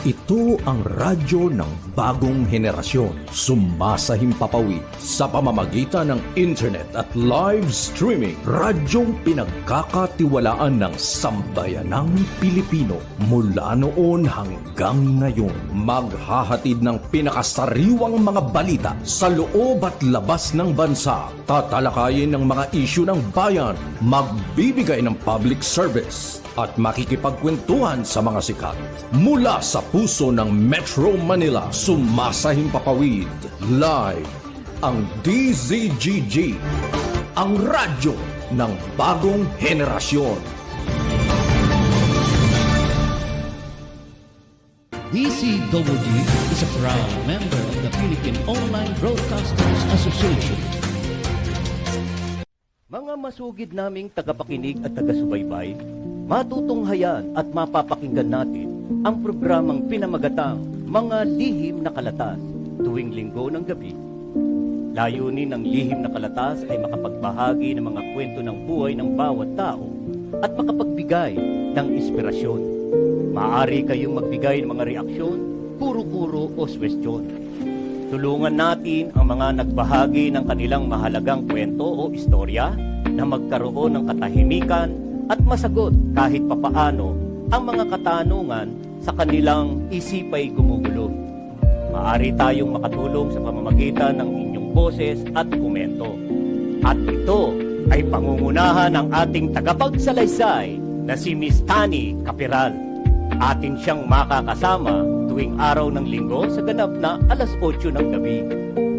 Ito ang radyo ng bagong henerasyon. Sumasahimpapawid sa pamamagitan ng internet at live streaming. Radyong pinagkakatiwalaan ng sambayanang Pilipino. Mula noon hanggang ngayon, maghahatid ng pinakasariwang mga balita sa loob at labas ng bansa. Tatalakayin ng mga isyu ng bayan. Magbibigay ng public service at makikipagkwentuhan sa mga sikat. Mula sa puso ng Metro Manila, sumasahimpapawid live ang DZGG, ang radyo ng bagong henerasyon. DZGG is a proud member of the Philippine Online Broadcasters Association. Mga masugid naming tagapakinig at taga-subaybay, matutunghayan at mapapakinggan natin ang programang pinamagatang Mga Lihim na Kalatas tuwing linggo ng gabi. Layunin ng Lihim na Kalatas ay makapagbahagi ng mga kwento ng buhay ng bawat tao at makapagbigay ng inspirasyon. Maaari kayong magbigay ng mga reaksyon, kuro-kuro o suwestyon. Tulungan natin ang mga nagbahagi ng kanilang mahalagang kwento o istorya na magkaroon ng katahimikan at masagot kahit papaano ang mga katanungan sa kanilang isipay gumugulo. Maaari tayong makatulong sa pamamagitan ng inyong boses at komento. At ito ay pangungunahan ng ating tagapagsalaysay na si Miss Tani Capiral. Atin siyang makakasama tuwing araw ng linggo sa ganap na 8:00 ng gabi.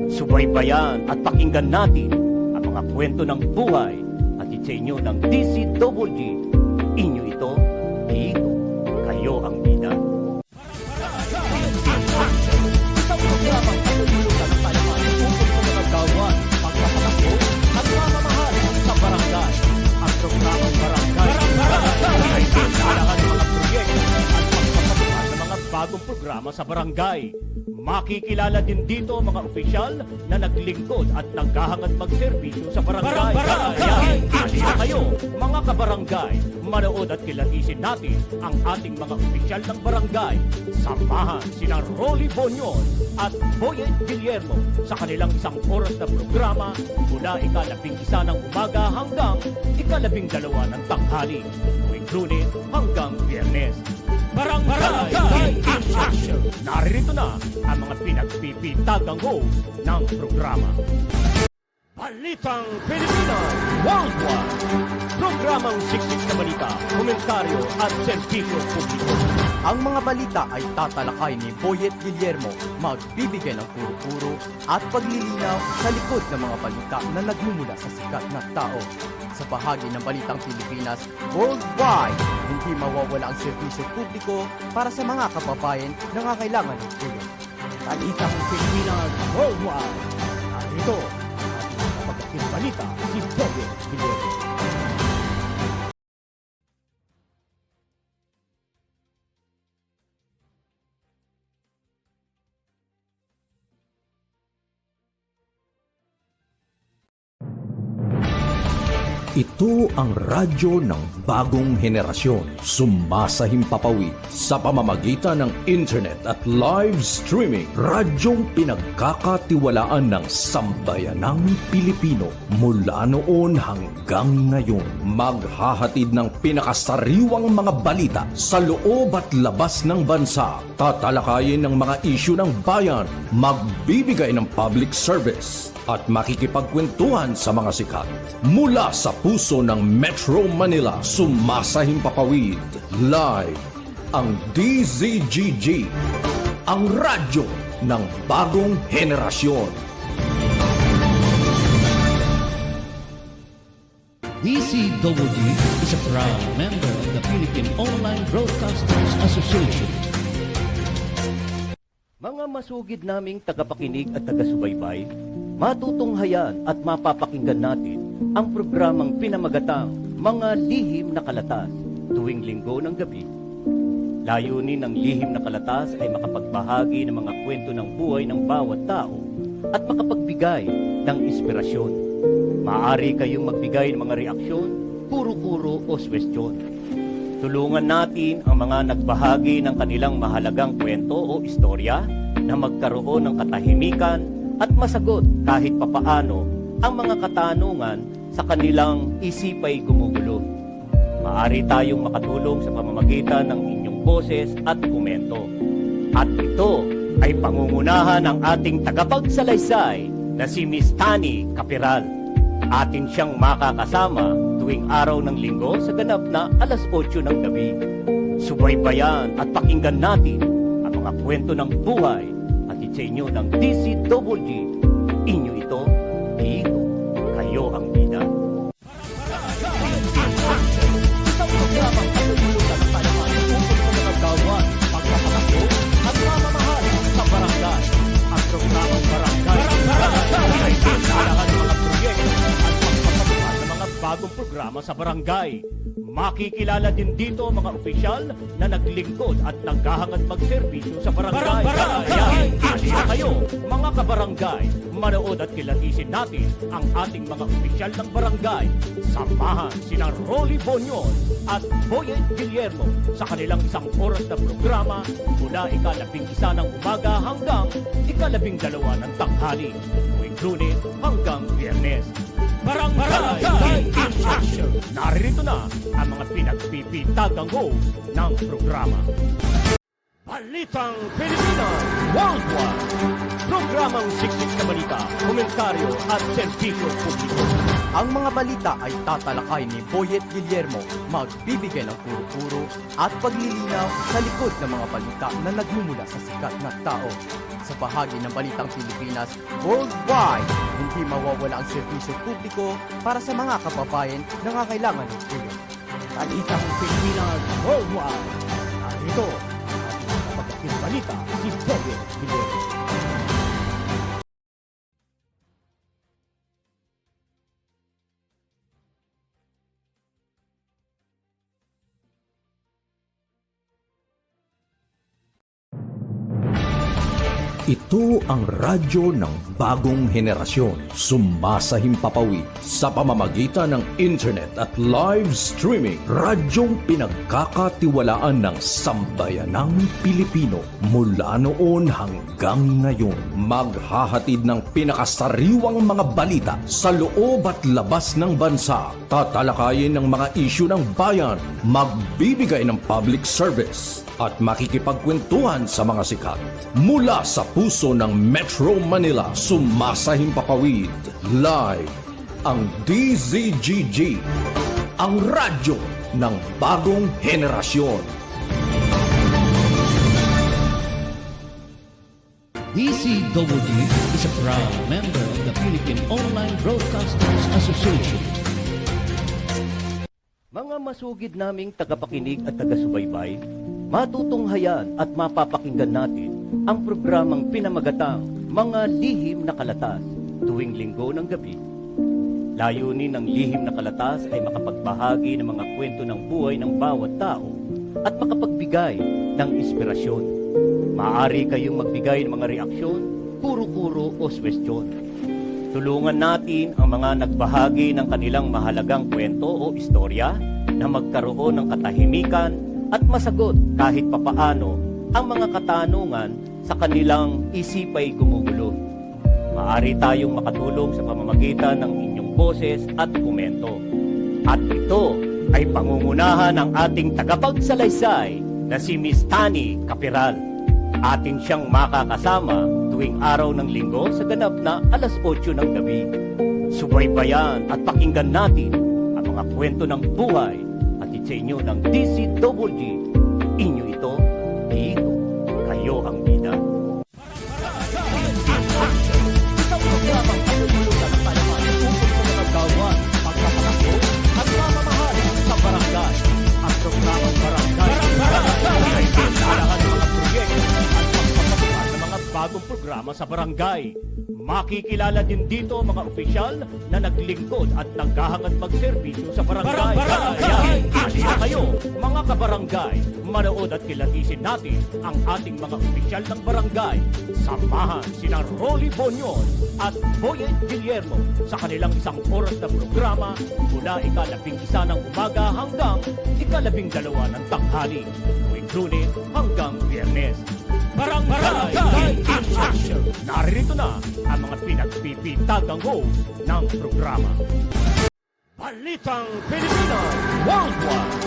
Subaybayan at pakinggan natin ang mga kwento ng buhay at sa inyo ng DZGG. Inyo ito, dito, kayo ang bida. Isang programang katutulutan ng palaman ukol sa mga gawan, pagpapatakbo at mamamahal sa barangay. Ang programang barangay ay pinalakan ng mga proyekto at pagpapabuhat ng mga bagong programa sa barangay. Makikilala din dito ang mga opisyal na naglingkod at naghahangad magserbisyo sa barangay. Kaya, halika kayo, mga kabarangay, manood at kilatisin natin ang ating mga opisyal ng barangay. Samahan sina Rolly Bonyon at Boyet Guillermo sa kanilang 1 oras na programa mula 11:00 ng umaga hanggang 12:00 ng tanghali, tuwing Lunes hanggang Biyernes. Barangay in Action! Naririto na ang mga pinagpipintagang host ng programa. Balitang Pilipinas Worldwide! Programang siksik na balita, komentaryo at serbisyo publiko. Ang mga balita ay tatalakay ni Boyet Guillermo, magbibigay ng puro-puro at paglilinaw sa likod ng mga balita na nagmumula sa sikat na tao. Sa bahagi ng Balitang Pilipinas Worldwide, hindi mawawala ang serbisyo publiko para sa mga kababayan na nangangailangan ng tulong. Balitang Pilipinas Worldwide. At ito, ating kapagkating balita, si Boyet Guillermo. Ito ang radyo ng bagong henerasyon. Sumasahimpapawid sa pamamagitan ng internet at live streaming. Radyong pinagkakatiwalaan ng sambayanang Pilipino. Mula noon hanggang ngayon, maghahatid ng pinakasariwang mga balita sa loob at labas ng bansa. Tatalakayin ng mga isyu ng bayan. Magbibigay ng public service at makikipagkwentuhan sa mga sikat. Mula sa puso ng Metro Manila, sumasahimpapawid live ang DZGG, ang radyo ng bagong henerasyon. DZGG is a proud member of the Philippine Online Broadcasters Association. Mga masugid naming tagapakinig at taga-subaybay, matutunghayan at mapapakinggan natin ang programang pinamagatang Mga Lihim na Kalatas tuwing linggo ng gabi. Layunin ng Lihim na Kalatas ay makapagbahagi ng mga kwento ng buhay ng bawat tao at makapagbigay ng inspirasyon. Maaari kayong magbigay ng mga reaksyon, kuro-kuro o suwestyon. Tulungan natin ang mga nagbahagi ng kanilang mahalagang kwento o istorya na magkaroon ng katahimikan at masagot kahit papaano ang mga katanungan sa kanilang isipay gumugulo. Maaari tayong makatulong sa pamamagitan ng inyong boses at komento. At ito ay pangungunahan ng ating tagapagsalaysay na si Miss Tani Capiral. Atin siyang makakasama tuwing araw ng linggo sa ganap na alas 8 ng gabi. Subaybayan at pakinggan natin ang mga kwento ng buhay at sa inyo ng DCWG. Inyo ito, dito, kayo ang bida. Isang programang katutulutan ng talaman ukol sa mga gawan, pagpapakaso at mamamahal sa barangay. Ang programang barangay ay kailangan ng mga proyekto at pagpapatuhan ng mga bagong programa sa barangay. Makikilala din dito ang mga opisyal na naglingkod at naghahangad magserbisyo sa barangay. Kaya, halina kayo, mga kabarangay, manood at kilatisin natin ang ating mga opisyal ng barangay. Samahan sina Rolly Bonyon at Boyet Guillermo sa kanilang isang oras na programa mula ika-11 ng umaga hanggang ika-12 ng tanghali, tuwing Lunes hanggang Biyernes. Barangay in Action! Narito na ang mga pinagpipintagang host ng programa. Balitang Pilipinas Worldwide! Programang siksik sa balita, komentaryo at serbisyo publiko. Ang mga balita ay tatalakay ni Boyet Guillermo, magbibigay ng puro-puro at paglilinaw sa likod ng mga balita na nagmumula sa sikat na tao. Sa bahagi ng Balitang Pilipinas Worldwide, hindi mawawala ang serbisyo publiko para sa mga kababayan na nangangailangan ng tulong. Balitang Pilipinas Worldwide! Narito ang ating balita si Boyet Guillermo. Ito ang radyo ng bagong henerasyon. Sumasahimpapawid sa pamamagitan ng internet at live streaming. Radyong pinagkakatiwalaan ng sambayanang Pilipino. Mula noon hanggang ngayon, maghahatid ng pinakasariwang mga balita sa loob at labas ng bansa. Tatalakayin ng mga isyu ng bayan. Magbibigay ng public service at makikipagkwentuhan sa mga sikat. Mula sa puso ng Metro Manila, sumasahimpapawid live ang DZGG, ang radyo ng bagong henerasyon. DCWG is a proud member of the Philippine Online Broadcasters Association. Mga masugid naming tagapakinig at taga-subaybay, matutunghayan at mapapakinggan natin ang programang pinamagatang Mga Lihim na Kalatas tuwing linggo ng gabi. Layunin ng Lihim na Kalatas ay makapagbahagi ng mga kwento ng buhay ng bawat tao at makapagbigay ng inspirasyon. Maaari kayong magbigay ng mga reaksyon, kuro-kuro o suwestyon. Tulungan natin ang mga nagbahagi ng kanilang mahalagang kwento o istorya na magkaroon ng katahimikan at masagot kahit papaano ang mga katanungan sa kanilang isipay gumugulo. Maaari tayong makatulong sa pamamagitan ng inyong boses at komento. At ito ay pangungunahan ng ating tagapagsalaysay na si Miss Tani Capiral. Atin siyang makakasama tuwing araw ng linggo sa ganap na alas 8 ng gabi. Subaybayan at pakinggan natin ang mga kwento ng buhay at sa inyo ng DCWG. Inyo ito, dito, kayo ang bida. Isang programang katutulutan ng talaman ukol sa mga gawan, pagpapakaso at mamamahal sa barangay. Ang programang barangay ay kailangan ng mga proyekto at pagpapatuhan ng mga bagong programa sa barangay. Makikilala din dito ang mga opisyal na naglingkod at naghahangad magserbisyo sa barangay. Kaya, halina kayo, mga kabarangay, manood at kilatisin natin ang ating mga opisyal ng barangay. Samahan sina Rolly Bonyon at Boyet Guillermo sa kanilang 1 oras na programa mula ika-11 ng umaga hanggang ika-12 ng tanghali, tuwing Lunes hanggang Biyernes. Barangay in Action! Narito na ang mga pinagpipintagang host ng programa. Balitang Pilipinas Worldwide.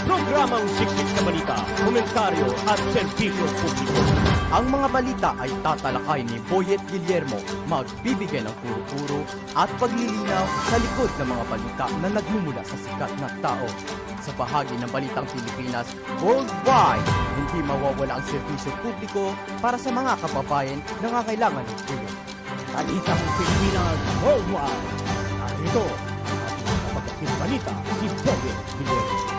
Programang siksik na balita, komentaryo at serbisyo publiko. Ang mga balita ay tatalakay ni Boyet Guillermo, magbibigay ng puro-puro at paglilinaw sa likod ng mga balita na nagmumula sa sikat na tao. Sa bahagi ng Balitang Pilipinas Worldwide, hindi mawawala ang serbisyo publiko para sa mga kababayan na nangangailangan ng tulong. Balitang Pilipinas Worldwide. Narito ang kapagating balita si Boyet Guillermo.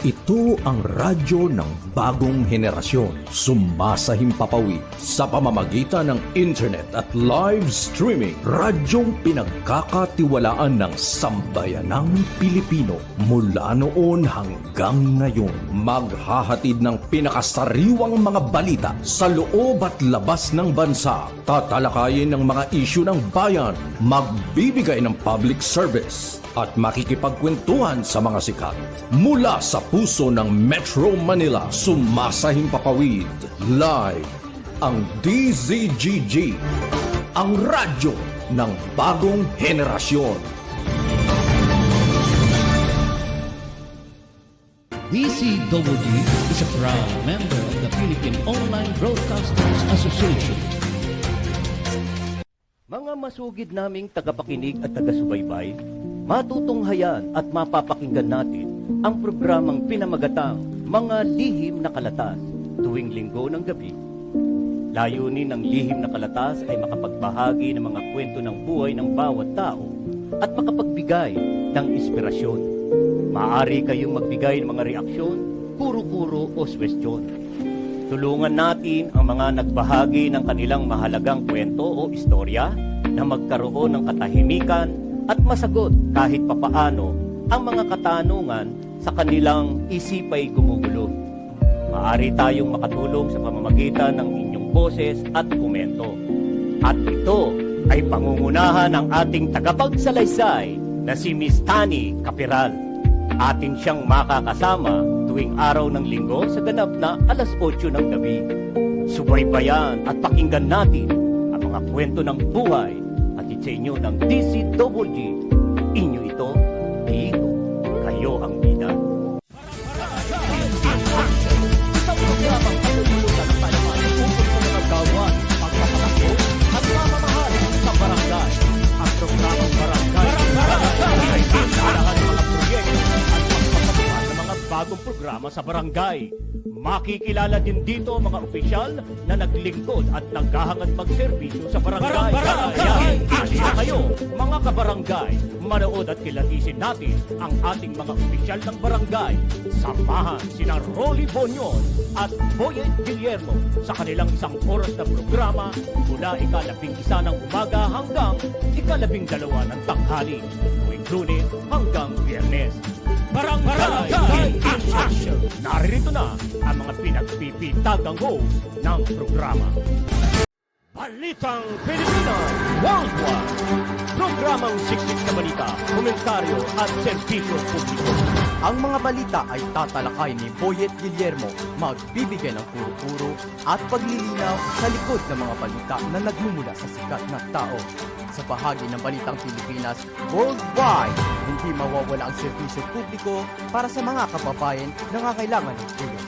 Ito ang radyo ng bagong henerasyon. Sumasahimpapawid sa pamamagitan ng internet at live streaming. Radyong pinagkakatiwalaan ng sambayanang Pilipino. Mula noon hanggang ngayon, maghahatid ng pinakasariwang mga balita sa loob at labas ng bansa. Tatalakayin ng mga isyu ng bayan. Magbibigay ng public service at makikipagkwentuhan sa mga sikat. Mula sa puso ng Metro Manila, sumasahimpapawid live ang DZGG, ang radyo ng bagong henerasyon. DCWD is a proud member of the Philippine Online Broadcasters Association. Mga masugid naming tagapakinig at taga-subaybay, matutunghayan at mapapakinggan natin ang programang pinamagatang Mga Lihim na Kalatas tuwing Linggo ng gabi. Layunin ng Lihim na Kalatas ay makapagbahagi ng mga kwento ng buhay ng bawat tao at makapagbigay ng inspirasyon. Maaari kayong magbigay ng mga reaksyon, puro-puro o suwestyon. Tulungan natin ang mga nagbahagi ng kanilang mahalagang kwento o istorya na magkaroon ng katahimikan at masagot kahit papaano ang mga katanungan sa kanilang isipay gumugulo. Maaari tayong makatulong sa pamamagitan ng inyong boses at komento. At ito ay pangungunahan ng ating tagapagsalaysay na si Miss Tani Capiral. Atin siyang makakasama tuwing araw ng Linggo sa ganap na 8:00 ng gabi. Subaybayan at pakinggan natin ang mga kwento ng buhay at sa inyo ng DCWG. Inyo ito, dito, kayo ang bida. Isang programang katutulutan ng palaman ukol sa mga gawa, pagpapakaso at mamamahal sa barangay. Ang programang barangay ay pinalahan ng mga proyekto at pagpapatuhan ng mga bagong programa sa barangay. Makikilala din dito ang mga opisyal na naglingkod at naghahangad magserbisyo sa barangay. Kaya, halina kayo, mga kabarangay, manood at kilatisin natin ang ating mga opisyal ng barangay. Samahan sina Rolly Bonyon at Boyet Guillermo sa kanilang 1 oras na programa mula ika-11 ng umaga hanggang ika-12 ng tanghali, tuwing Lunes hanggang Biyernes. Barangay in Action! Narito na ang mga pinagpipintagang host ng programa. Balitang Pilipinas Worldwide. Programang siksik na balita, komentaryo at serbisyo publiko. Ang mga balita ay tatalakay ni Boyet Guillermo, magbibigay ng puro-puro at paglilinaw sa likod ng mga balita na nagmumula sa sikat na tao. Sa bahagi ng Balitang Pilipinas Worldwide, hindi mawawala ang serbisyo publiko para sa mga kababayan na nangangailangan ng tulong.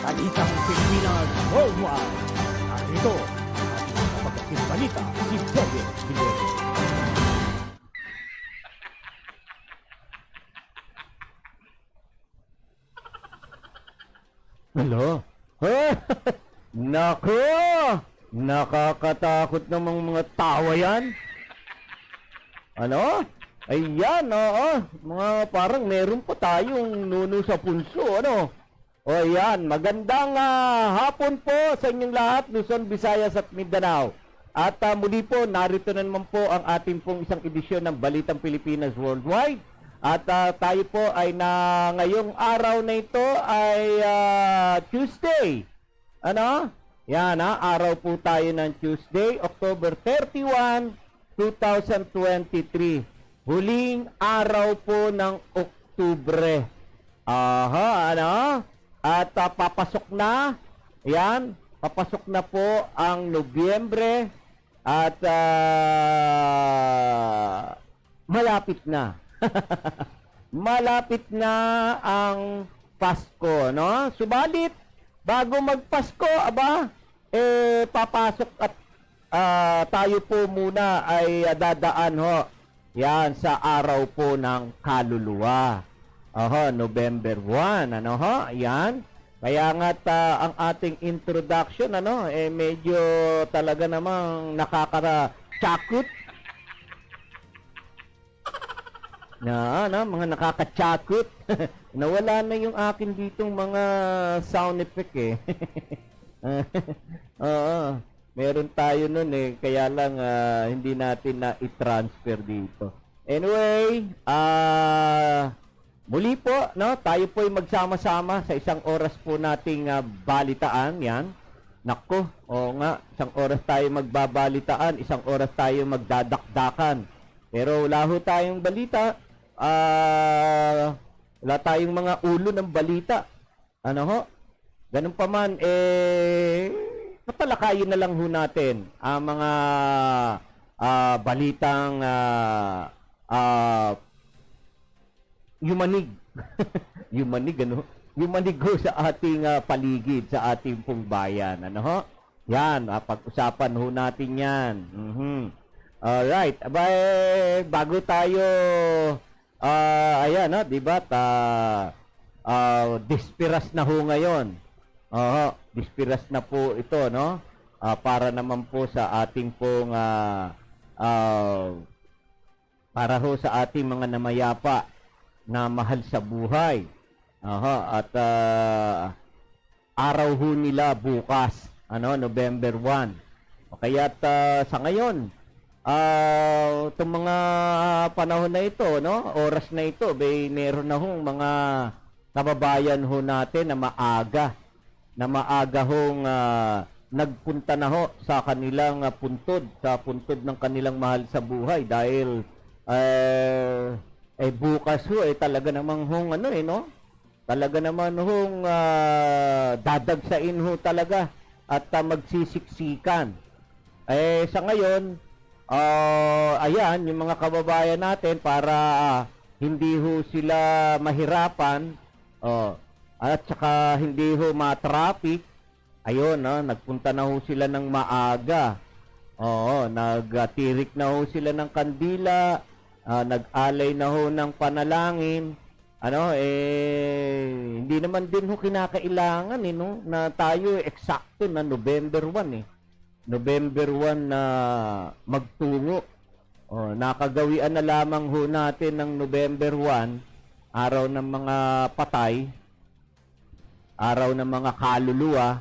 Balitang Pilipinas Worldwide. Narito ang kapagating balita si Boyet Guillermo. Hello? Nako! Nakakatakot namang mga tawa yan. Ano? Ayan, oo. Mga parang meron pa tayong nuno sa punso, ano? O yan, magandang hapon po sa inyong lahat, Luzon, Visayas at Mindanao. At muli po, narito na naman po ang ating pong isang edisyon ng Balitang Pilipinas Worldwide. At tayo po ay ngayong araw na ito ay Tuesday. Ano? Yan araw po tayo ng Tuesday, October 31, 2023. Huling araw po ng Oktubre. Ano? At papasok na, yan, papasok na po ang Nobyembre at malapit na. Malapit na ang Pasko, no? Subalit, bago magpasko, papasok at tayo po muna ay dadaan yan sa araw po ng kaluluwa. November 1, yan. Kaya nga't ang ating introduction, medyo talaga namang nakaka-chakot. Mga nakaka-chakot. Nawala na yung akin ditong mga sound effect Oo. Meron tayo nun kaya lang hindi natin na i-transfer dito. Anyway, muli po, tayo po ay magsama-sama sa isang oras po nating balitaan, yan. Nako, oo nga, isang oras tayo magbabalitaan, isang oras tayo magdadakdakan. Pero wala ho tayong balita, wala tayong mga ulo ng balita. Ganun pa man, patalakayin na lang ho natin ang mga balitang yumanig. Yumanig ho sa ating paligid, sa ating pong bayan. Yan, pag-usapan ho natin yan. Alright, bago tayo, ayan, diba, dispiras na ho ngayon. Dispiras na po ito, para naman po sa ating pong, para ho sa ating mga namayapa na mahal sa buhay. At araw ho nila bukas, November 1. Kaya't sa ngayon, itong mga panahon na ito, oras na ito, meron na hong mga kababayan ho natin na maaga hong nagpunta na ho sa kanilang puntod, sa puntod ng kanilang mahal sa buhay dahil bukas ho talaga namang hong talaga naman hong dadagsain ho talaga at magsisiksikan. Sa ngayon, ayan, yung mga kababayan natin para hindi ho sila mahirapan at saka hindi ho ma-traffic, ayun, nagpunta na ho sila ng maaga. Nagtirik na ho sila ng kandila, nag-alay na ho ng panalangin. Hindi naman din ho kinakailangan na tayo eksakto na November 1 November 1 na magtungo. Nakagawian na lamang ho natin ng November 1, araw ng mga patay, araw ng mga kaluluwa.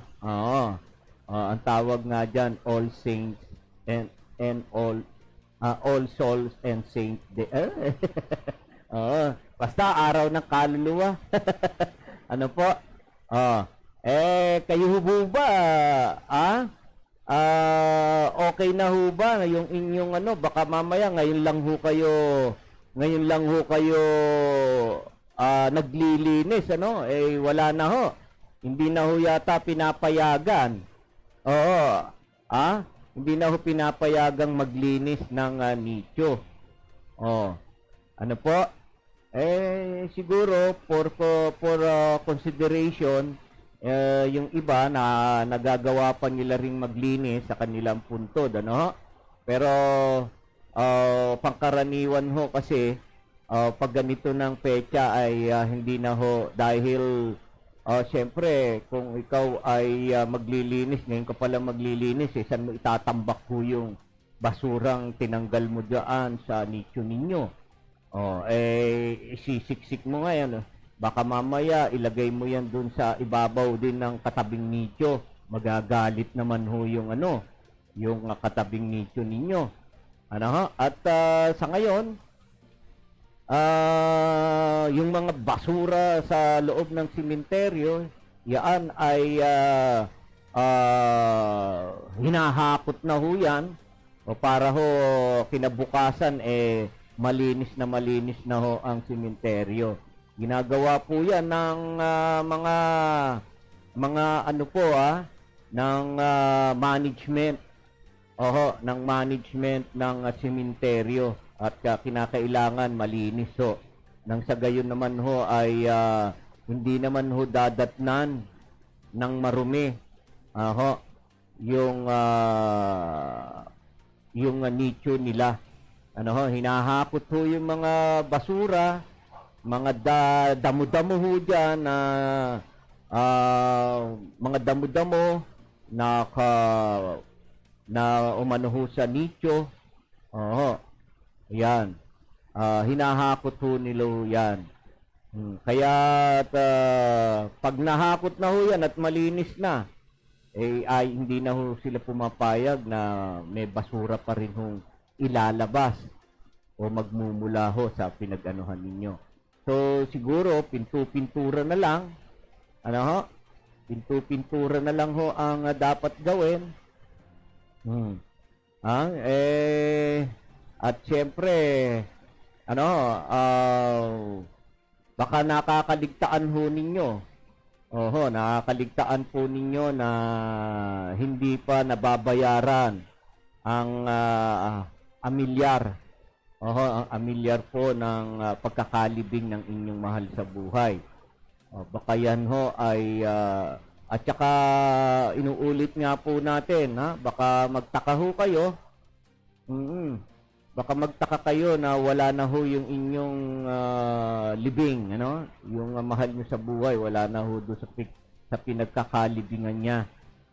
Ang tawag nga dyan, All Saints and All Souls and Saints Day. Basta araw ng kaluluwa. Ano po? Kayo ho ba? Okay na ho ba yung inyong baka mamaya ngayon lang ho kayo naglilinis, wala na ho. Hindi na ho yata pinapayagan. Hindi na ho pinapayagang maglinis ng nicho. Ano po? Siguro for consideration, yung iba na nagagawa pa nila ring maglinis sa kanilang puntod, Pero pangkaraniwan ho kasi pag ganito ng petsa ay hindi na ho dahil syempre kung ikaw ay maglilinis, ngayon ka pala maglilinis, saan mo itatambak ho yung basurang tinanggal mo dyan sa nicho ninyo? Sisiksik mo ngayon. Baka mamaya ilagay mo yan dun sa ibabaw din ng katabing nicho. Magagalit naman ho yung yung katabing nicho ninyo. Ano ho? At sa ngayon, yung mga basura sa loob ng simenteryo, yan ay hinahakot na ho yan o para ho kinabukasan malinis na ho ang simenteryo. Ginagawa po yan ng mga ng management. Ng management ng simenteryo at kinakailangan malinis ho. Nang sa gayon naman ho ay hindi naman ho dadatnan ng marumi yung nicho nila. Hinahakot ho yung mga basura, mga damo-damo ho dyan na mga damo-damo na umano ho sa nicho. Yan. Hinahakot ho nila ho yan. Kaya pag nahakot na ho yan at malinis na, ay hindi na ho sila pumapayag na may basura pa rin hong ilalabas o magmumula ho sa pinag-anuhan ninyo. So, siguro, pintura na lang. Pintura na lang ho ang dapat gawin. At syempre, baka nakakaligtaan ho ninyo. Nakakaligtaan po ninyo na hindi pa nababayaran ang amilyar. Ang amilyar po ng pagkakalibing ng inyong mahal sa buhay. Baka yan ho ay at saka inuulit nga po natin, baka magtaka ho kayo. Baka magtaka kayo na wala na ho yung inyong libing, yung mahal nyo sa buhay, wala na ho doon sa pinagkakalibingan niya.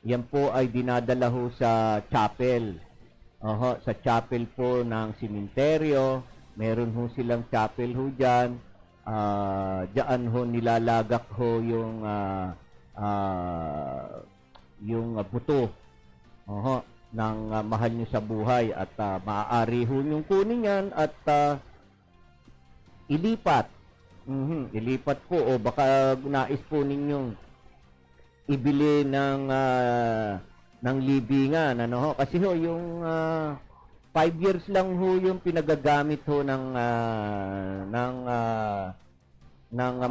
Yan po ay dinadala ho sa chapel. Sa chapel po ng simenteryo. Meron ho silang chapel ho dyan. Diyan ho nilalagak ho yung buto ng mahal nyo sa buhay at maaari ho yung kunin yan at ilipat. Ilipat po o baka nais po ninyong ibili ng libingan, kasi ho yung 5 years lang ho yung pinagagamit ho ng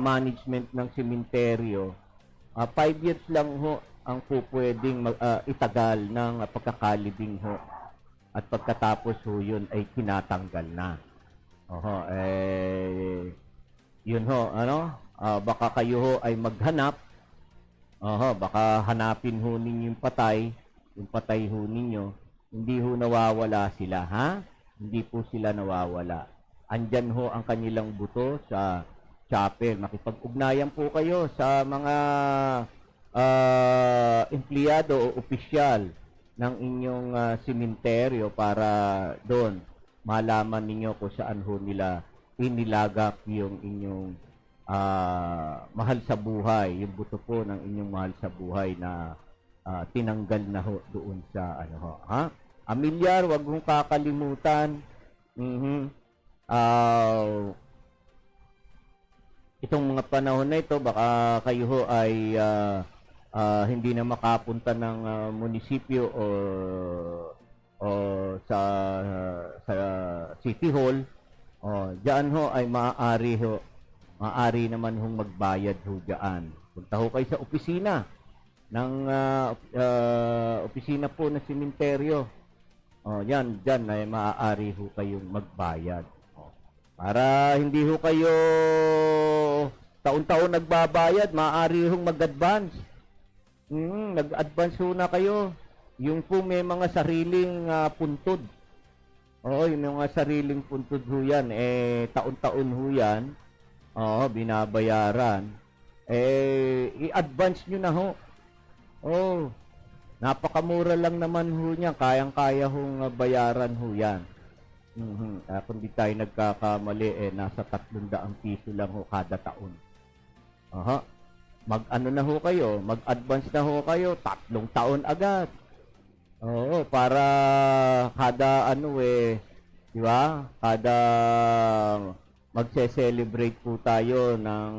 management ng simenteryo. 5 years lang ho ang po pwedeng itagal ng pagkakalibing ho. At pagkatapos ho yun ay tinatanggal na. Yun ho, baka kayo ho ay maghanap. Baka hanapin ho ninyo yung patay ho ninyo. Hindi ho nawawala sila, Hindi po sila nawawala. Andyan ho ang kanilang buto sa chapel. Makipag-ugnayan po kayo sa mga empleyado o opisyal ng inyong simenteryo para doon malaman ninyo kung saan ho nila inilagak yung inyong mahal sa buhay, yung buto po ng inyong mahal sa buhay na tinanggal na ho doon sa Amilyar, wag mong kakalimutan. Itong mga panahon na ito, baka kayo ho ay hindi na makapunta ng munisipyo o sa City Hall. Diyan ho ay maaari naman hong magbayad ho diyan. Punta ho kayo sa opisina ng opisina po ng simenteryo. Diyan ay maaari ho kayong magbayad. Para hindi ho kayo taon-taon nagbabayad, maaari hong mag-advance. Nag-advance ho na kayo. Yung po may mga sariling puntod. Yung mga sariling puntod ho yan. Taon-taon ho yan. Binabayaran. I-advance nyo na ho. Napakamura lang naman ho niya. Kayang-kaya hong bayaran ho yan. Kung di tayo nagkakamali, nasa 300 piso lang ho kada taon. Aha. Mag-ano na ho kayo, mag-advance na ho kayo, 3 taon agad. Oo, para kada ano di ba? Kada magse-celebrate po tayo ng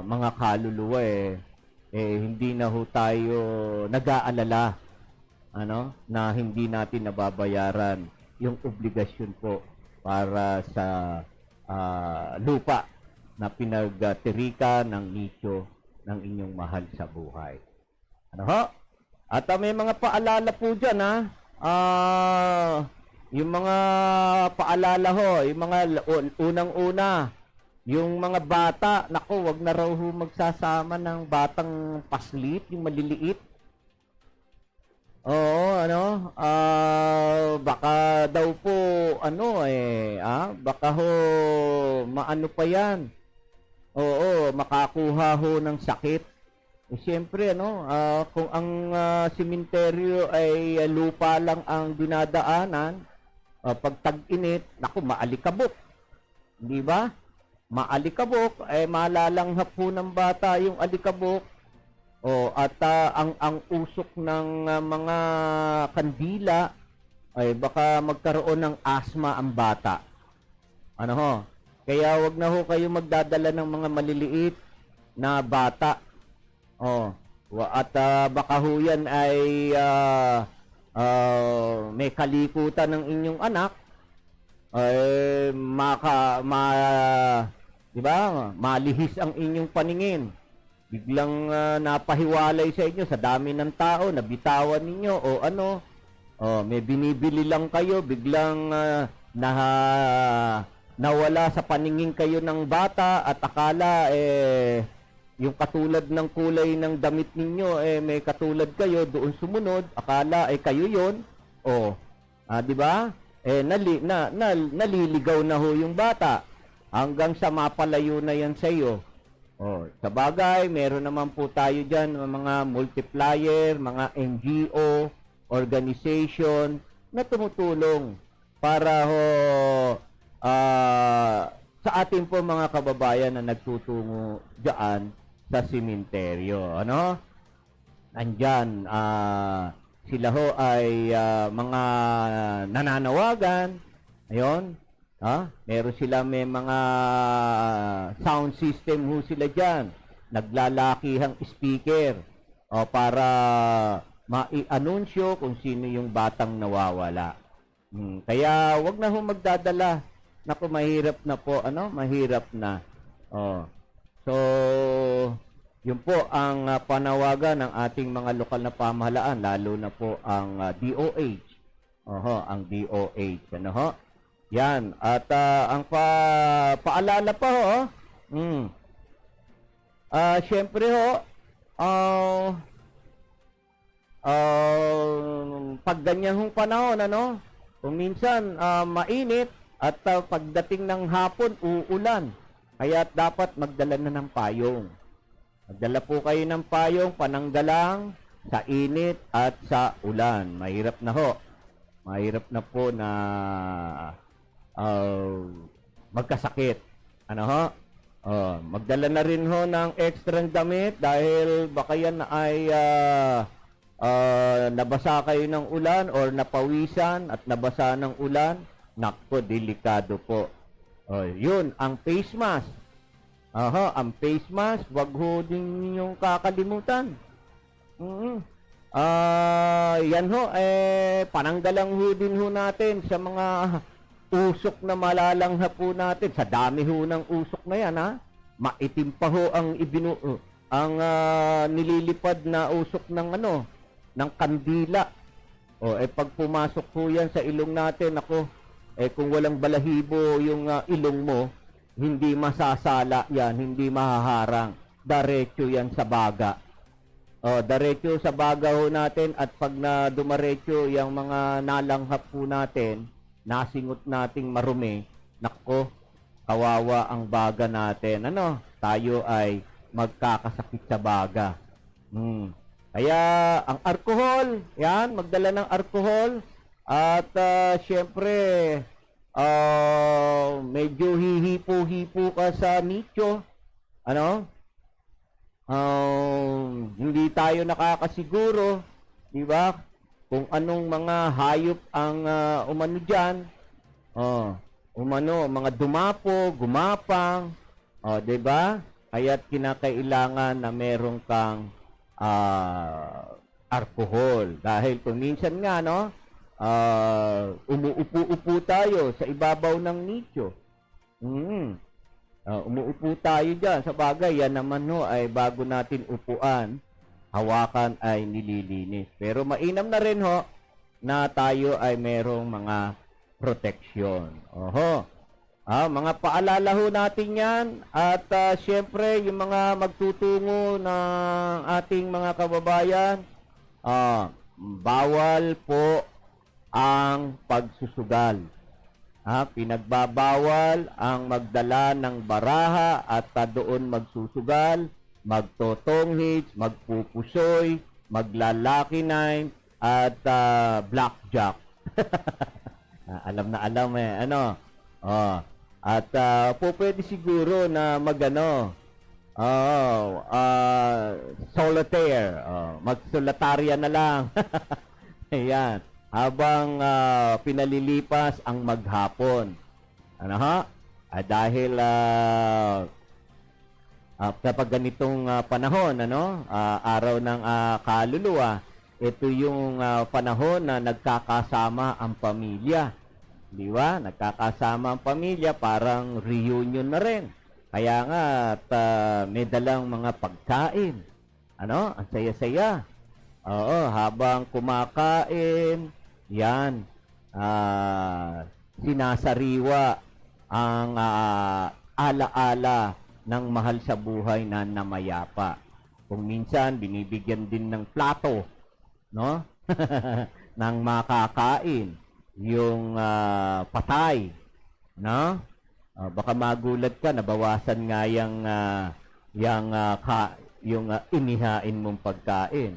mga kaluluwa hindi na ho tayo nag-aalala na hindi natin nababayaran yung obligasyon po para sa lupa na pinagtirika ng nicho ng inyong mahal sa buhay. Ano ho? At may mga paalala po dyan, yung mga paalala ho, yung mga unang-una, yung mga bata, nako, wag na raw ho magsasama ng batang paslit, yung maliliit. Oo, baka daw po, baka ho, maano pa yan. Oo, makakuha ho ng sakit. Siyempre, kung ang sementeryo ay lupa lang ang dinadaanan, pag tag-init, naku, maalikabok. Di ba? Maalikabok, malalanghap po ng bata yung alikabok. At ang usok ng mga kandila ay baka magkaroon ng asthma ang bata. Ano ho? Kaya wag na ho kayo magdadala ng mga maliliit na bata. At baka ho yan ay may kalikutan ng inyong anak. Di ba? Malihis ang inyong paningin. Biglang napahiwalay sa inyo sa dami ng tao, nabitawan ninyo may binibili lang kayo, biglang nawala sa paningin kayo ng bata at akala yung katulad ng kulay ng damit ninyo may katulad kayo doon sumunod, akala kayo yon. Di ba? Naliligaw na ho yung bata hanggang sa mapalayo na yan sa iyo. Sa bagay, meron naman po tayo dyan mga multiplier, mga NGO, organization na tumutulong para sa ating po mga kababayan na nagtutungo dyan sa sementeryo. Nandyan, sila ho ay mga nananawagan. Ayun. Meron sila, may mga sound system ho sila dyan. Naglalakihang speaker para mai-anunsyo kung sino yung batang nawawala. Kaya wag na ho magdadala. Naku, mahirap na po, mahirap na. So, yun po ang panawagan ng ating mga lokal na pamahalaan, lalo na po ang DOH. Ang DOH, Yan. At ang paalala pa syempre pag ganyan hong panahon, kung minsan mainit at pagdating ng hapon, uulan. Kaya dapat magdala na ng payong. Magdala po kayo ng payong, pananggalang sa init at sa ulan. Mahirap na ho. Mahirap na po na magkasakit. Magdala na rin ho ng extra damit dahil baka yan ay nabasa kayo ng ulan or napawisan at nabasa ng ulan. Nakpo, delikado po. Yun, ang face mask. Ang face mask, wag ho din ninyong kakalimutan. Yan ho, pananggalang ho din ho natin sa mga usok na malalanghap po natin. Sa dami ho ng usok na yan, maitim pa ho ang nililipad na usok ng ng kandila. Pag pumasok po yan sa ilong natin, kung walang balahibo yung ilong mo, hindi masasala yan, hindi mahaharang. Diretso yan sa baga. Diretso sa baga ho natin, at pag na dumaretso yung mga nalanghap po natin, nasingot nating marumi, nako, kawawa ang baga natin. Tayo ay magkakasakit sa baga. Kaya ang alcohol, yan, magdala ng alcohol. At syempre, medyo hihipo-hipo ka sa nicho. ano, hindi tayo nakakasiguro, di ba? Kung anong mga hayop ang umano dyan. Mga dumapo, gumapang, di ba? Kaya't kinakailangan na meron kang alcohol. Dahil kung minsan nga, no, umuupo-upo tayo sa ibabaw ng nicho. Umuupo tayo dyan. Sa bagay, yan naman no, ay bago natin upuan, hawakan ay nililinis. Pero mainam na rin ho na tayo ay merong mga protection. Mga paalala ho natin yan. At syempre, yung mga magtutungo ng ating mga kababayan, bawal po ang pagsusugal. Pinagbabawal ang magdala ng baraha at doon magsusugal, magtotonghits, magpupusoy, maglalaki nine, at blackjack. Alam na alam ano. At po pwede siguro na solitaire. Mag-solitaria na lang. Ayan. Habang pinalilipas ang maghapon. Dahil kapag ganitong panahon, araw ng kaluluwa, ito yung panahon na nagkakasama ang pamilya. Di ba? Nagkakasama ang pamilya, parang reunion na rin. Kaya nga, at may dalang mga pagkain. Ang saya-saya. Habang kumakain, yan, sinasariwa ang ala-ala ng mahal sa buhay na namayapa. Kung minsan, binibigyan din ng plato, no? ng makakain, yung patay, no? Baka magulat ka, nabawasan nga yung inihain mong pagkain.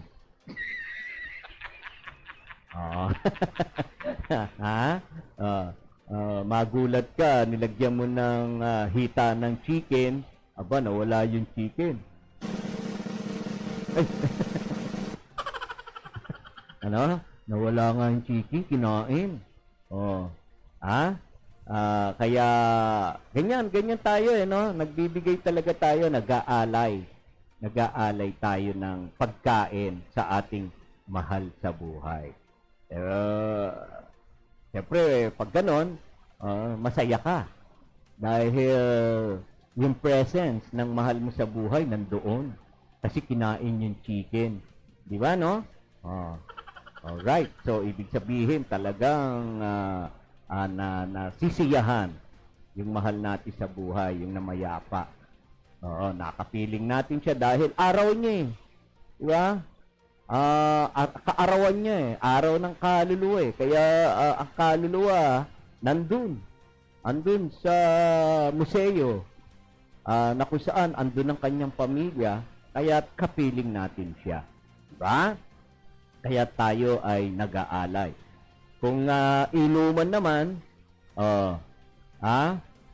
Magulat ka, nilagyan mo ng hita ng chicken, nawala yung chicken. Ay. Nawala nga yung chicken, kinain. Kaya, ganyan tayo, no? Nagbibigay talaga tayo, nag-aalay tayo ng pagkain sa ating mahal sa buhay. Pero, siyempre, pag ganon, masaya ka. Dahil yung presence ng mahal mo sa buhay nandoon. Kasi kinain yung chicken. Di ba, no? Alright. So, ibig sabihin talagang nasisiyahan yung mahal natin sa buhay, yung namayapa. Nakapiling natin siya dahil araw niya eh. Di ba? Kaarawan niya eh. Araw ng kaluluwa eh. Kaya ang kaluluwa nandun sa museo na kung saan andun ang kanyang pamilya, kaya kapiling natin siya. Diba? Kaya tayo ay nag-aalay. Kung inuman naman,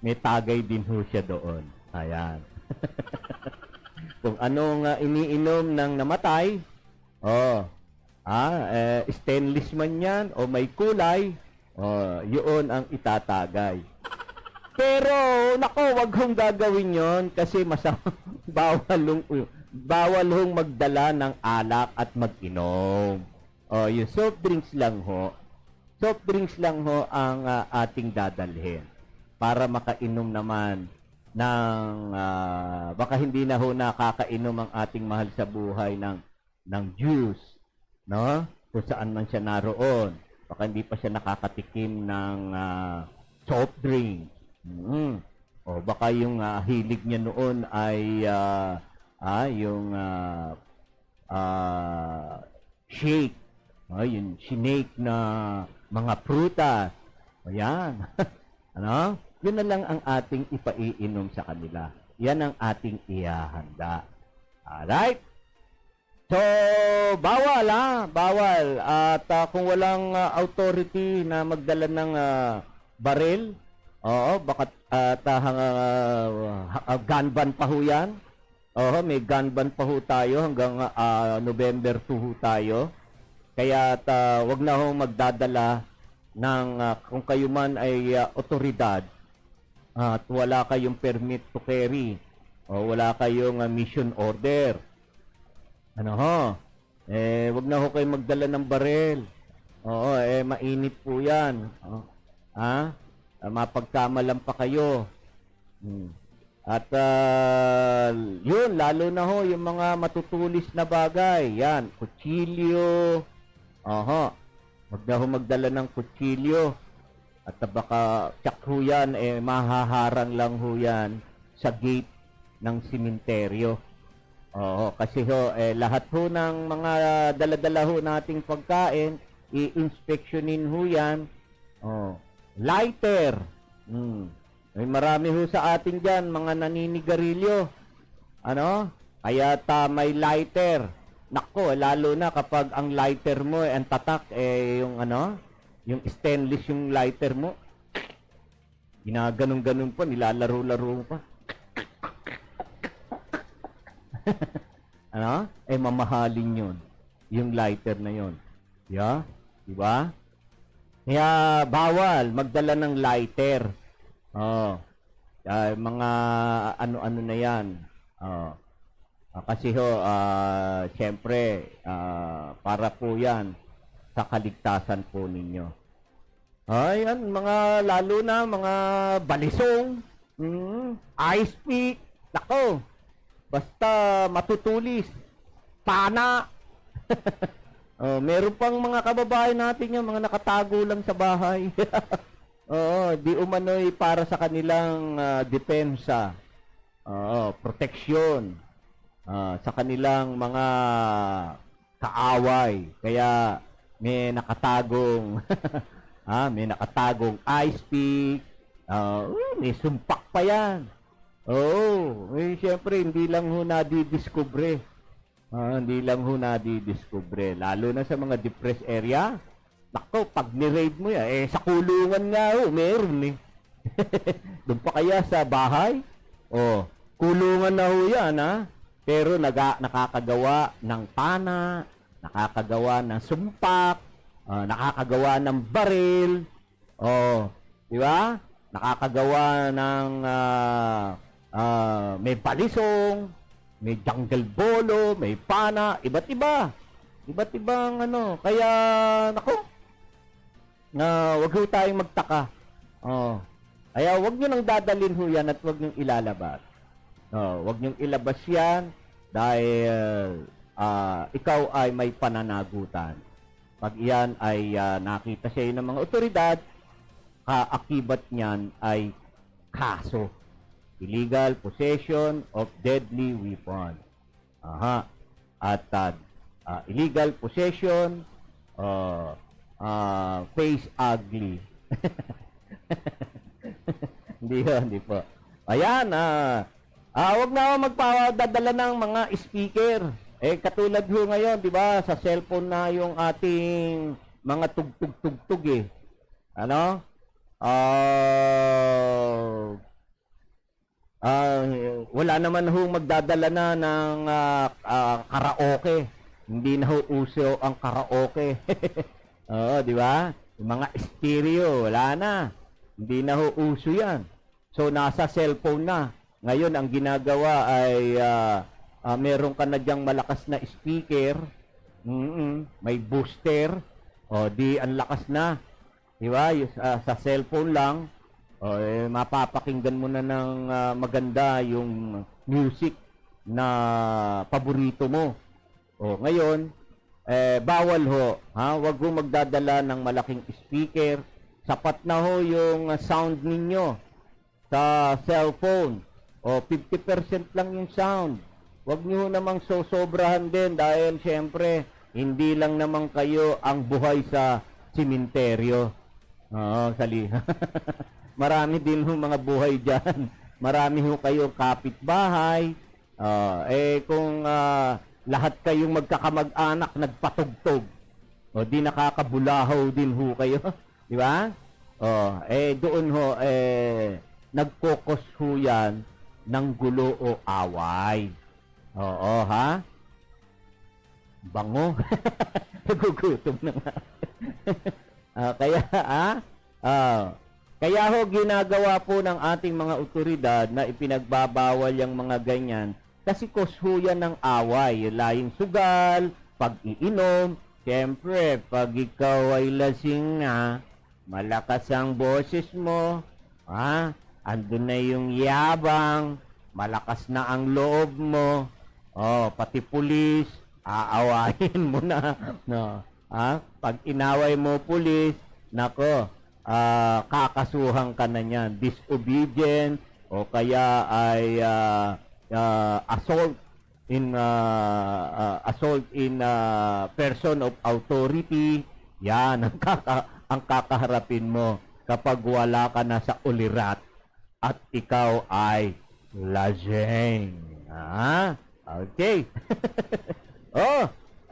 may tagay din ho siya doon. Ayan. Kung anong iniinom ng namatay, stainless man yan o may kulay, yun ang itatagay. Pero, wag hong gagawin yon kasi bawal hong magdala ng alak at mag-inom. Yung soft drinks lang ho. Soft drinks lang ho ang ating dadalhin para makainom naman ng baka hindi na ho nakakainom ang ating mahal sa buhay ng juice, no? Kung saan man siya naroon. Baka hindi pa siya nakakatikim ng soft drink. O baka yung hilig niya noon ay yung shake. Yung sinake na mga prutas. Ayan. Yun na lang ang ating ipaiinom sa kanila. Yan ang ating ihahanda. Alright? So, bawal bawal. At kung walang authority na magdala ng baril, baka At gun ban pa ho yan. May gun ban pa ho tayo hanggang November 2 ho tayo. Kaya wag na ho magdadala ng kung kayo man ay otoridad at wala kayong permit to carry o wala kayong mission order. Wag na ho kayo magdala ng barel. Mainit po yan. Mapagkamalan pa kayo. At yun, lalo na ho yung mga matutulis na bagay. Yan, kutsilyo. Wag na ho magdala ng kutsilyo. At baka tsak ho yan, mahaharang lang ho yan sa gate ng simenteryo. Kasi ho, lahat ho ng mga daladala ho nating pagkain, i-inspectionin ho yan. Lighter. May marami ho sa atin dyan, mga naninigarilyo. Kaya may lighter. Nako, lalo na kapag ang lighter mo, ang tatak, yung stainless yung lighter mo. Ginaganon-ganon pa, nilalaro-laro pa. Mamahalin yun. Yung lighter na yun. Diba? Kaya bawal magdala ng lighter. Mga ano-ano na yan. Kasi siyempre, para po yan sa kaligtasan po ninyo. Yan, lalo na, mga balisong, ice pick, nako, basta matutulis, pana. Meron pang mga kababayan natin yung mga nakatago lang sa bahay. Di umano'y para sa kanilang depensa, proteksyon, sa kanilang mga kaaway. Kaya may nakatagong may nakatagong ice pick, may sumpak pa yan. Siyempre hindi lang ho nadidiskubre. Hindi lang ho nadidiskubre. Lalo na sa mga depressed area. Nako, pag ni-raid mo yan, sa kulungan nga meron Doon pa kaya sa bahay? Kulungan na ho yan, Pero nakakagawa ng pana, nakakagawa ng sumpak, nakakagawa ng baril, di ba? Nakakagawa ng may balisong, may jungle bolo, may pana, iba't iba. Iba't ibang Kaya, nako, wag ho tayong magtaka. Kaya wag nyo nang dadalhin ho yan at wag nyo ilalabas. Wag nyo ilabas yan dahil ikaw ay may pananagutan. Pag iyan ay nakita sa iyo ng mga otoridad, kaakibat niyan ay kaso. Illegal possession of deadly weapon. At illegal possession, face ugly. Hindi po. Ayan, wag na ako magpadadala ng mga speaker. Katulad ho ngayon, di ba, sa cellphone na yung ating mga tugtog-tugtog wala naman ho magdadala na ng karaoke. Hindi na ho uso ang karaoke. Di ba? Yung mga stereo, wala na. Hindi na ho uso yan. So, nasa cellphone na. Ngayon, ang ginagawa ay meron ka na dyang malakas na speaker. May booster. Di ang lakas na. Di ba? Sa cellphone lang. Mapapakinggan mo na ng maganda yung music na paborito mo. Ngayon, bawal ho. Wag ho magdadala ng malaking speaker. Sapat na ho yung sound ninyo sa cellphone. 50% lang yung sound. Wag nyo namang sosobrahan din dahil syempre, hindi lang naman kayo ang buhay sa simenteryo. Marami din ho mga buhay dyan. Marami ho kayong kapitbahay. Kung lahat kayong magkakamag-anak nagpatugtog, di nakakabulahaw din ho kayo. Di ba? Doon ho, nagkokos ho yan ng gulo o away. Oo, ha? Bango. Nagugutom na nga. Kaya ho, ginagawa po ng ating mga otoridad na ipinagbabawal yung mga ganyan kasi cause ho yan ng away. Laying sugal, pag-iinom. Siyempre, pag ikaw ay lasing na, malakas ang boses mo, andun na yung yabang, malakas na ang loob mo, pati pulis, aawahin mo na. No? Pag inaway mo pulis, nako, kakasuhan ka na niyan. Disobedient o kaya ay assault in person of authority. Yan ang kakaharapin mo kapag wala ka na sa ulirat at ikaw ay lasing. Okay.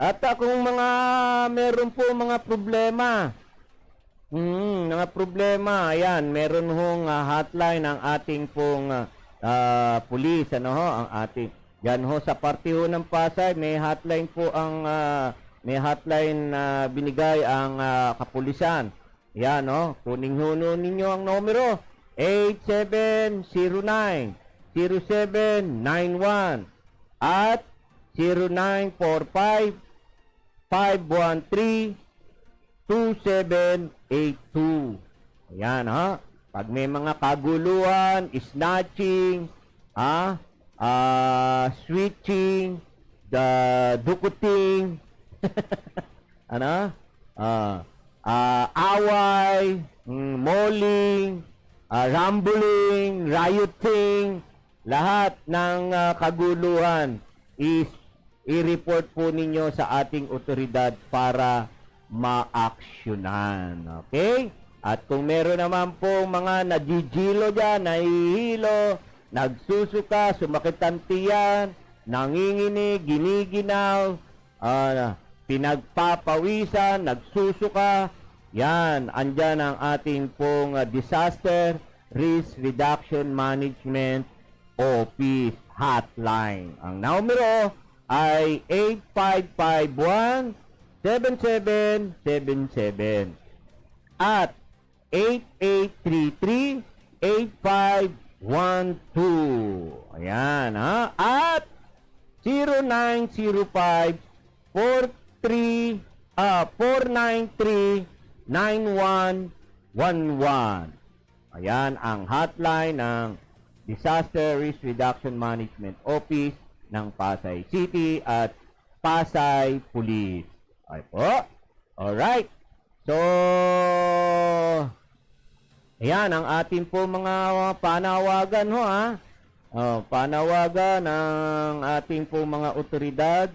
At kung meron po mga problema, ayan, meron hong hotline ang ating pong pulis, ang ating, yan ho sa parte ho ng Pasay, may hotline po may hotline na binigay ang kapulisan. Yan, kuning ho ninyo ang numero, 8709-0791 at 0945-513-2782. Ayan, pag may mga kaguluhan, snatching, switching, dukuting, away, mauling, rambling, rioting, lahat ng kaguluhan is i-report po ninyo sa ating otoridad para ma-aksyonan. Okay? At kung meron naman po mga nadijilo dyan, nahihilo, nagsusuka, sumakit ang tiyan, nanginginig, giniginaw, pinagpapawisan, nagsusuka, yan, andyan ang ating pong Disaster Risk Reduction Management Office Hotline. Ang numero ay 8551-7777 at 8833-8512. Ayan, at 493-9111. Ayan ang hotline ng Disaster Risk Reduction Management Office ng Pasay City at Pasay Police. Ay po. Alright. So, ayan ang ating po mga panawagan ho panawagan ng ating po mga otoridad.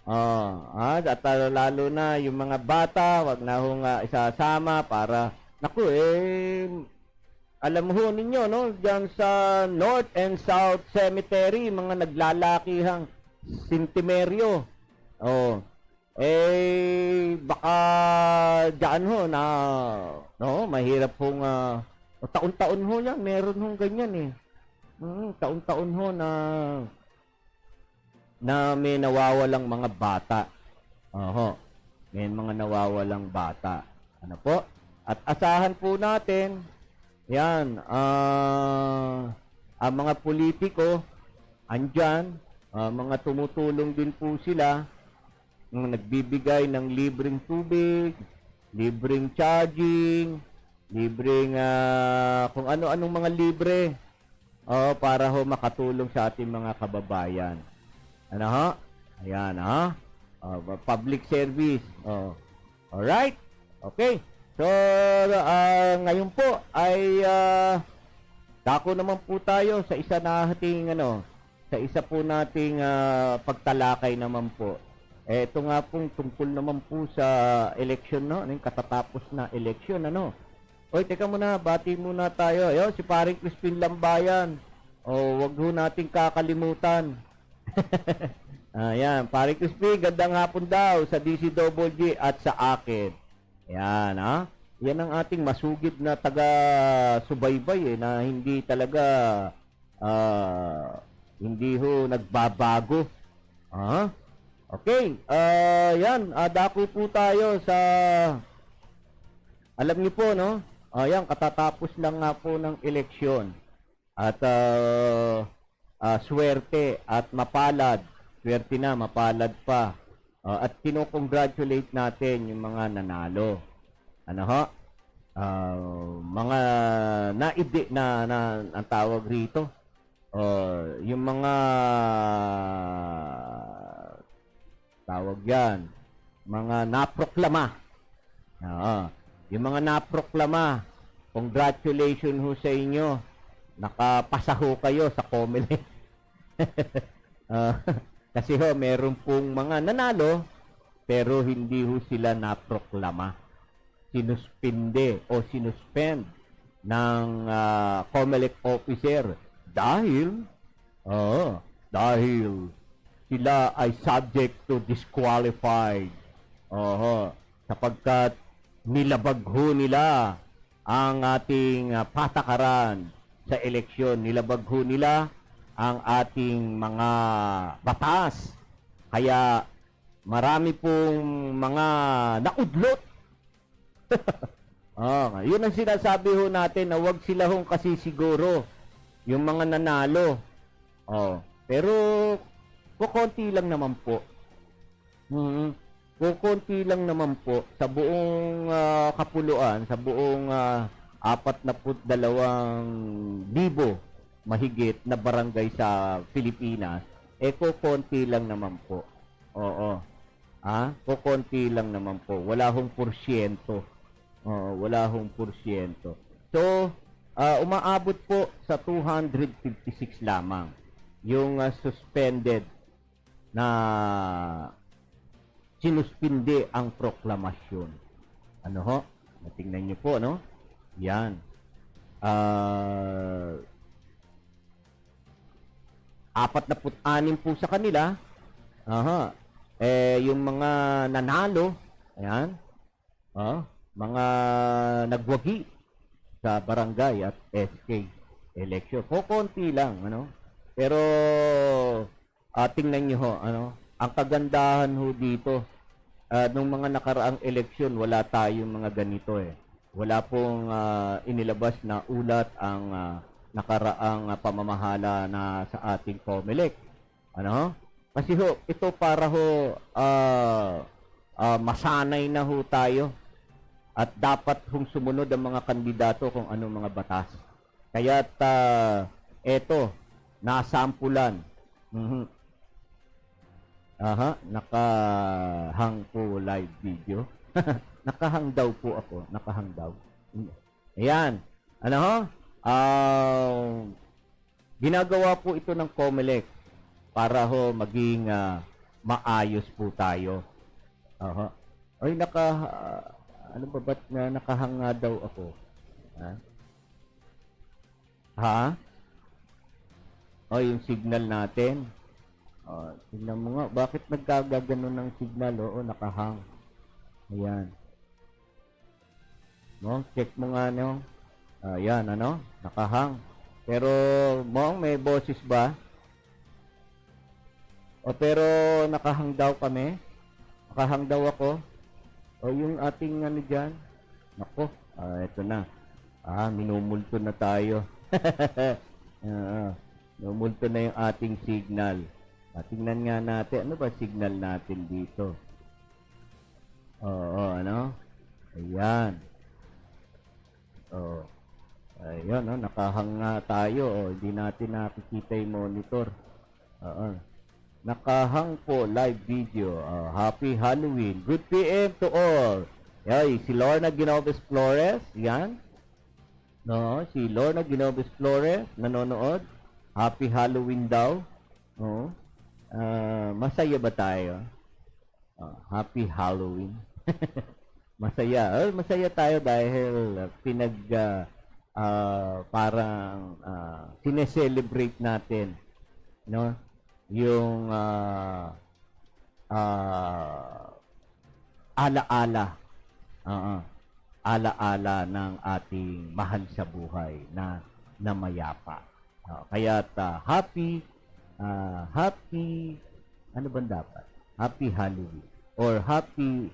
At lalo na yung mga bata, wag na hong isasama para, alam ho ninyo, dyan sa North and South Cemetery, mga naglalakihang sintimeryo. Baka dyan ho na, mahirap hong, taon-taon ho yan, meron hong ganyan taon-taon ho na may nawawalang mga bata. May mga nawawalang bata. Ano po? At asahan po natin, yan, ang mga politiko, andyan, mga tumutulong din po sila, nagbibigay ng libreng tubig, libreng charging, libreng kung ano-anong mga libre, para ho makatulong sa ating mga kababayan. Ano ho? Ayan public service. Alright? Okay. So, ngayon po ay dako naman po tayo sa isa po nating pagtalakay naman po. Ito nga pong tungkol naman po sa election, yung katatapos na election, Oy, teka muna, bati muna tayo. Si paring Crispin Lambayan. Wag ho nating kakalimutan. Ayan, paring Crispin, gandang hapon daw sa DCWG at sa akin. Ayan, Yan ang ating masugid na taga-subaybay na hindi talaga hindi ho nagbabago. Okay, yan, dako po tayo sa, alam niyo po, no? Yan, katatapos lang nga po ng eleksyon. At swerte at mapalad. Swerte na, mapalad pa. At kinocongratulate natin yung mga nanalo. Ano ho? Mga ang tawag rito. Yung mga tawag yan, mga naproklama. Yung mga naproklama, congratulations ho sa inyo. Nakapasa ho kayo sa COMELEC. Kasi ho, meron pong mga nanalo, pero hindi ho sila naproklama. Sinuspinde o sinuspend ng COMELEC officer dahil sila ay subject to disqualified. Sapagkat nilabag ho nila ang ating patakaran sa eleksyon. Nilabag ho nila ang ating mga batas. Kaya marami pong mga naudlot. Yun ang sinasabi ho natin na huwag sila hong kasisiguro yung mga nanalo. Pero kukonti lang naman po. Kukonti lang naman po sa buong kapuluan, sa buong 42,000 mahigit na barangay sa Pilipinas, kukonti lang naman po. Kukonti lang naman po. Wala hong porsyento. Wala hong porsyento. So, umaabot po sa 256 lamang yung suspended na sinuspindi ang proklamasyon. Ano ho? Tingnan niyo po, no? Yan. 46 po sa kanila. Yung mga nanalo, ayan, mga nagwagi sa barangay at SK election. Konti lang, ano? Pero tingnan niyo ho, ano? Ang kagandahan ho dito, nung mga nakaraang eleksyon, wala tayong mga ganito eh. Wala pong inilabas na ulat ang nakaraang pamamahala na sa ating COMELEC. Ano? Kasi ho, ito para ho masanay na ho tayo at dapat hong sumunod ang mga kandidato kung anong mga batas. Kaya't eto, nasampulan. Nakahang po live video. Nakahang daw po ako. Nakahang daw. Ayan. Ano ho? Ginagawa po ito ng COMELEC para ho maging maayos po tayo. Ay, ano ba ba't na nakahang nga daw ako? Yung signal natin. Tingnan mo nga, bakit nagkagano ng signal? Oo, nakahang. Ayan. No, check mo nga, no? Ayan, ano? Nakahang. Pero, Mong, may boses ba? Pero nakahang daw kami? Nakahang daw ako? Yung ating ano dyan? Nako, ito na. Minumulto na tayo. Minumulto na yung ating signal. Tingnan nga natin, ano ba signal natin dito? Ano? Ayan. Ayun, nakahang nga tayo. Hindi natin nakikita yung monitor. Nakahang po, live video. Happy Halloween. Good PM to all. Si Lorna Ginoves Flores. Yan. No, si Lorna Ginoves Flores, nanonood. Happy Halloween daw. Masaya ba tayo? Happy Halloween. Masaya. Masaya tayo dahil parang sineselebrate natin, no? Yung alaala. alaala ng ating mahal sa buhay na mayapa. Kaya happy, ano bang dapat? Happy Halloween or happy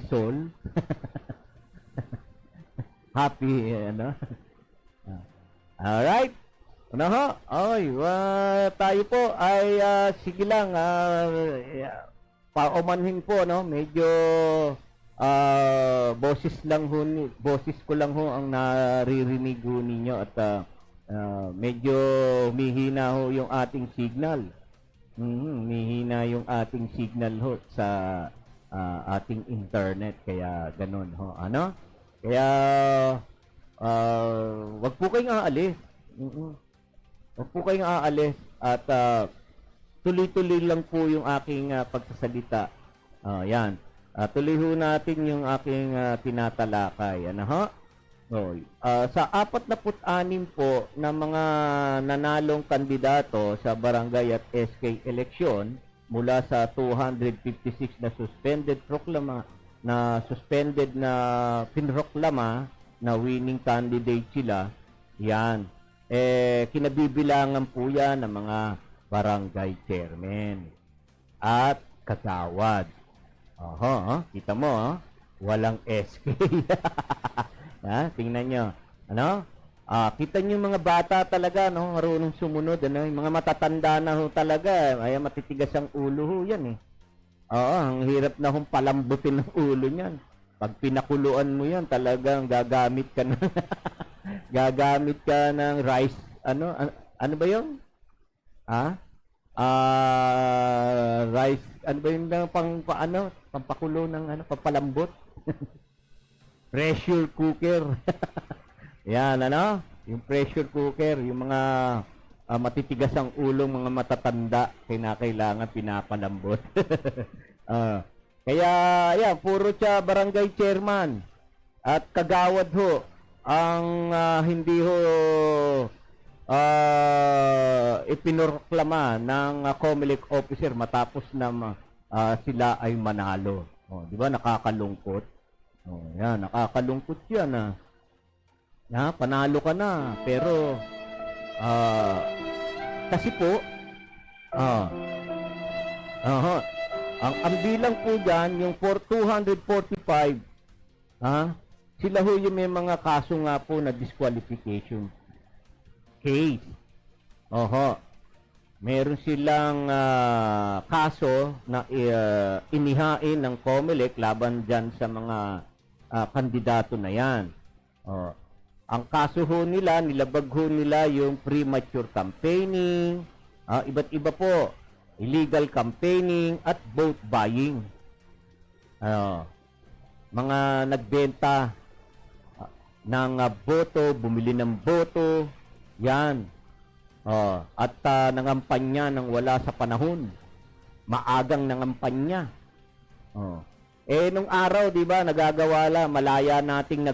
soul. Happy, ano? Alright. Ano ho? Ay, tayo po ay sige lang, paumanhin po, no? Medyo boses ko lang ho ang naririnig ho ninyo at medyo humihina ho yung ating signal. Humihina yung ating signal ho sa ating internet, kaya ganun ho. Ano? Kaya wag po kayong aalis. Huwag po kayong aalis at tuloy-tuloy lang po yung aking pagsasalita. Yan. Tuloy ho natin yung aking tinatalakay. Ano ho? Sa 46 po na mga nanalong kandidato sa barangay at SK election mula sa 256 na pinroklama na winning candidate sila, yan. Kinabibilangan po yan ng mga barangay chairman at kagawad. Kita mo, walang SK. Tingnan nyo. Ano? Kita nyo yung mga bata talaga, no? Marunong sumunod, ano? Yung mga matatanda na ho talaga, ay matitigas ang ulo ho yan, eh. Ang hirap na hong palambutin ng ulo niyan. Pag pinakuluan mo yan, talagang gagamit ka na. Gagamit ka ng rice, ano ba yung? Rice, ano ba yung pampakulo ng pampalambot? Pressure cooker. Yan, yung pressure cooker, yung mga matitigas ang ulong mga matatanda, kailangan pinapalambot. Kaya, yan, puro siya barangay chairman at kagawad ho ang hindi ho ipinoroklama ng COMELEC officer matapos na sila ay manalo. Di ba? Nakakalungkot. Yan, nakakalungkot yan. Panalo ka na, pero kasi po ang bilang po dyan, yung 245, sila ho yung may mga kaso nga po na disqualification case. Meron silang kaso na inihain ng COMELEC laban dyan sa mga kandidato na yan. Ang kaso ho nila, nilabag ho nila yung premature campaigning, iba't iba po, illegal campaigning at vote buying. Mga nagbenta ng boto, bumili ng boto, yan. At nangampanya nang wala sa panahon. Maagang nangampanya. Nung araw, di ba, nagagawa la, malaya nating